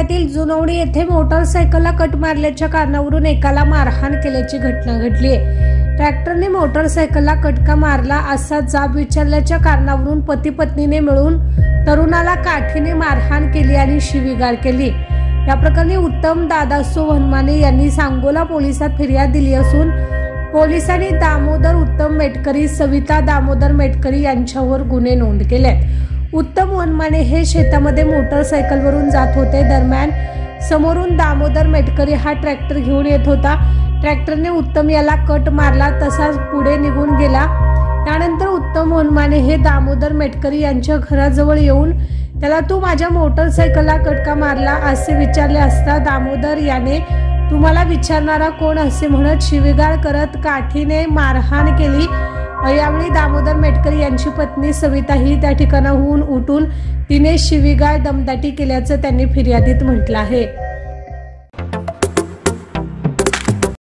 तालुक्यातील जुनवणी येथे मोटरसायकलला कट मारल्याच्या कारणावरून एकाला मारहाण केल्याची घटना घडली आहे। ट्रॅक्टरने मोटरसायकलला कट का मारला असा जाब विचारल्याच्या कारणावरून पती पत्नीने मिळून तरुणाला काठीने मारहाण केली आणि शिवीगाळ केली। या प्रकरणी उत्तम दादासो वनमाने यांनी सांगोला पोलिसात फिर्याद दिली असून पोलिसांनी दामोदर उत्तम मेटकरी, सविता दामोदर मेटकरी यांच्यावर गुन्हे नोंद केलेत। उत्तम वनमाने हे शेतामध्ये मोटरसायकलवरून जात होते। दरम्यान समोरून दामोदर मेटकरी हा ट्रॅक्टर घेऊन येत होता। ट्रॅक्टरने उत्तम याला कट मारला, तसाच पुढे निघून गेला। त्यानंतर उत्तम वनमाने हे दामोदर मेटकरी यांच्या घराजवळ येऊन त्याला तू माझ्या मोटरसायकलला कट का मारला असे विचारले असता दामोदर याने तुम्हाला विचारणारा कोण असे म्हणत शिवीगाळ करत काठीने मारहाण केली। यावेळी दामोदर मेटकरी यांची पत्नी सविता ही त्या ठिकाणाहून उठून तिने शिवीगाळ दमदाटी केल्याचं त्यांनी फिर्यादीत म्हटलं आहे।